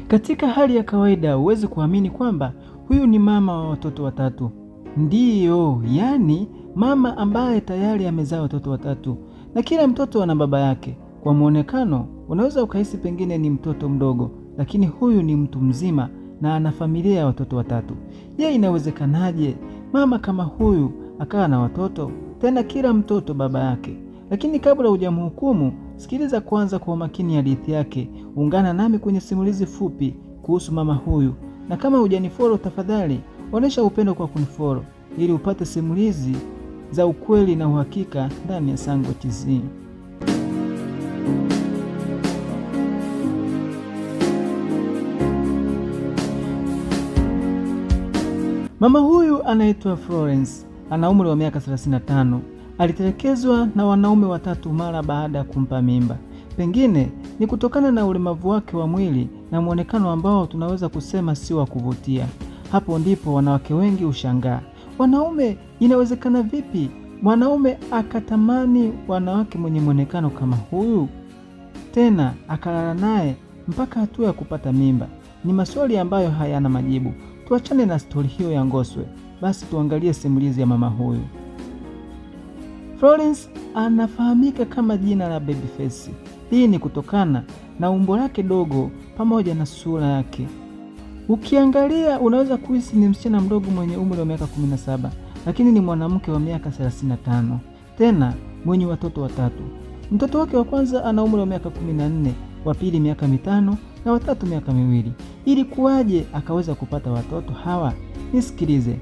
Katika hali ya kawaida huwezi kuamini kwamba huyu ni mama wa watoto watatu. Ndiyo, yani mama ambaye tayari amezaa watoto watatu, na kila mtoto ana baba yake. Kwa muonekano unaweza ukahisi pengine ni mtoto mdogo, lakini huyu ni mtu mzima na ana familia ya watoto watatu. Je, inawezekanaje mama kama huyu akawa na watoto, tena kila mtoto baba yake? Lakini kabla hujamhukumu, sikiliza kwanza kwa umakini hadithi yake. Ungana nami kwenye simulizi fupi kuhusu mama huyu, na kama hujanifollow, tafadhali onesha upendo kwa kunifollow ili upate simulizi za ukweli na uhakika ndani ya Sango TZ. Mama huyu anaitwa Florence, ana umri wa miaka 35. Alitelekezwa na wanaume watatu mara baada ya kumpa mimba. Pengine ni kutokana na ulemavu wake wa mwili na muonekano ambao tunaweza kusema si wa kuvutia. Hapo ndipo wanawake wengi hushangaa, wanaume, inawezekana vipi mwanaume akatamani wanawake mwenye muonekano kama huyu, tena akalala naye mpaka hatua ya kupata mimba? Ni maswali ambayo hayana majibu. Tuachane na stori hiyo ya ngoswe, basi tuangalie simulizi ya mama huyu. Florence anafahamika kama jina la Babyface. Hii ni kutokana na umbo lake dogo pamoja na sura yake. Ukiangalia unaweza kuhisi ni msichana mdogo mwenye umri wa miaka 17, lakini ni mwanamke wa miaka 35, tena mwenye watoto watatu. Mtoto wake wa kwanza ana umri wa miaka 14, wa pili miaka 5 na watatu miaka 2. Ili kuwaje akaweza kupata watoto hawa? Nisikilize.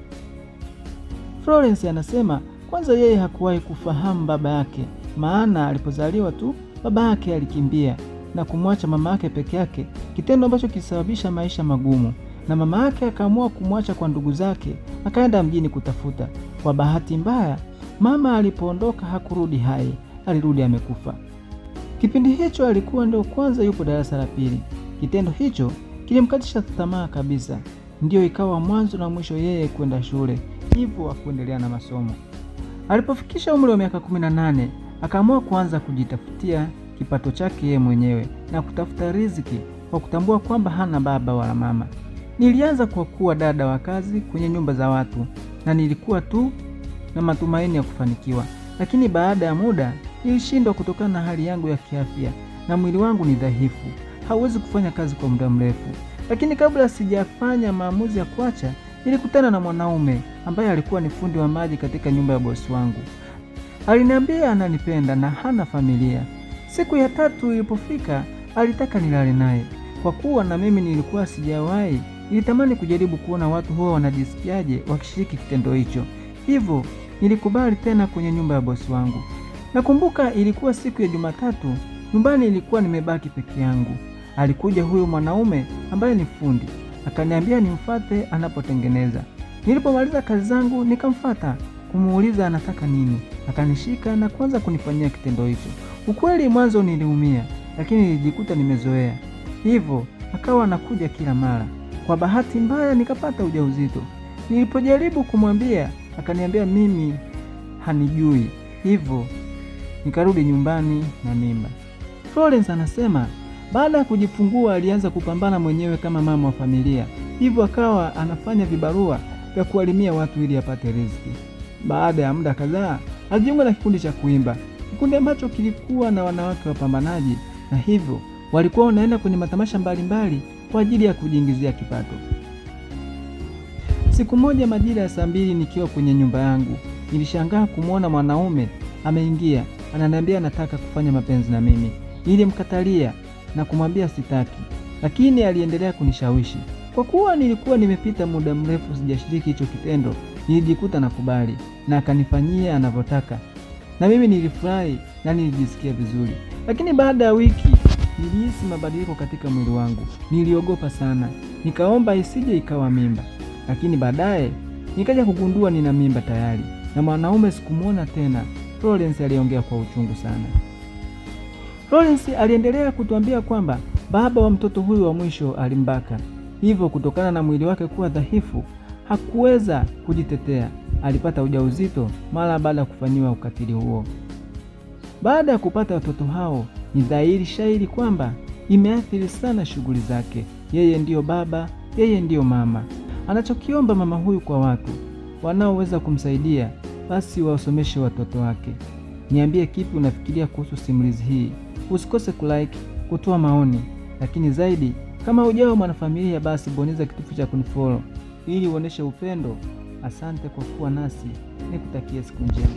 Florence anasema kwanza yeye hakuwahi kufahamu baba yake, maana alipozaliwa tu baba yake alikimbia na kumwacha mama yake peke yake, kitendo ambacho kilisababisha maisha magumu, na mama yake akaamua kumwacha kwa ndugu zake, akaenda mjini kutafuta. Kwa bahati mbaya, mama alipoondoka hakurudi hai, alirudi amekufa. Kipindi hicho alikuwa ndio kwanza yupo darasa la pili. Kitendo hicho kilimkatisha tamaa kabisa, ndio ikawa mwanzo na mwisho yeye kwenda shule, hivyo hakuendelea na masomo. Alipofikisha umri wa miaka 18, akaamua kuanza kujitafutia kipato chake yeye mwenyewe na kutafuta riziki kwa kutambua kwamba hana baba wala mama. Nilianza kwa kuwa dada wa kazi kwenye nyumba za watu na nilikuwa tu na matumaini ya kufanikiwa, lakini baada ya muda nilishindwa kutokana na hali yangu ya kiafya na mwili wangu ni dhaifu, hauwezi kufanya kazi kwa muda mrefu. Lakini kabla sijafanya maamuzi ya kuacha, nilikutana na mwanaume ambaye alikuwa ni fundi wa maji katika nyumba ya bosi wangu. Aliniambia ananipenda na hana familia. Siku ya 3 ilipofika, alitaka nilale naye. Kwa kuwa na mimi nilikuwa sijawahi, nilitamani kujaribu kuona watu huwa wanajisikiaje wakishiriki kitendo hicho. Hivyo nilikubali tena kwenye nyumba ya bosi wangu. Nakumbuka ilikuwa siku ya Jumatatu, nyumbani ilikuwa nimebaki peke yangu. Alikuja huyo mwanaume ambaye ni fundi, akaniambia nimfuate anapotengeneza. Nilipomaliza kazi zangu nikamfuata kumuuliza anataka nini. Akanishika na kuanza kunifanyia kitendo hicho. Ukweli mwanzo niliumia, lakini nilijikuta nimezoea. Hivyo akawa anakuja kila mara. Kwa bahati mbaya nikapata ujauzito. Nilipojaribu kumwambia, akaniambia mimi hanijui. Hivyo nikarudi nyumbani na mimba. Florence anasema baada ya kujifungua alianza kupambana mwenyewe kama mama wa familia. Hivyo akawa anafanya vibarua vya kuwalimia watu ili apate riziki. Baada ya muda kadhaa alijiunga na kikundi cha kuimba, kikundi ambacho kilikuwa na wanawake wapambanaji, na hivyo walikuwa wanaenda kwenye matamasha mbalimbali kwa ajili ya kujiingizia kipato. Siku moja majira ya saa 2 nikiwa kwenye nyumba yangu, nilishangaa kumwona mwanaume ameingia, ananiambia anataka kufanya mapenzi na mimi. Nilimkatalia na kumwambia sitaki, lakini aliendelea kunishawishi. Kwa kuwa nilikuwa nimepita muda mrefu sijashiriki hicho kitendo, nilijikuta nakubali na akanifanyia anavyotaka. Na mimi nilifurahi na nilijisikia vizuri. Lakini baada ya wiki nilihisi mabadiliko katika mwili wangu. Niliogopa sana. Nikaomba isije ikawa mimba. Lakini baadaye nikaja kugundua nina mimba tayari. Na mwanaume sikumuona tena. Florence aliongea kwa uchungu sana. Florence aliendelea kutuambia kwamba baba wa mtoto huyu wa mwisho alimbaka. Hivyo kutokana na mwili wake kuwa dhaifu, hakuweza kujitetea. Alipata ujauzito mara baada ya kufanyiwa ukatili huo. Baada ya kupata watoto hao, ni dhahiri shairi kwamba imeathiri sana shughuli zake. Yeye ndiyo baba, yeye ndiyo mama. Anachokiomba mama huyu kwa watu wanaoweza kumsaidia, basi wasomeshe watoto wake. Niambie kipi unafikiria kuhusu simulizi hii. Usikose kulike, kutoa maoni, lakini zaidi, kama hujawa mwanafamilia, basi bonyeza kitufe cha kunifollow ili uoneshe upendo. Asante kwa kuwa nasi, nikutakie siku njema.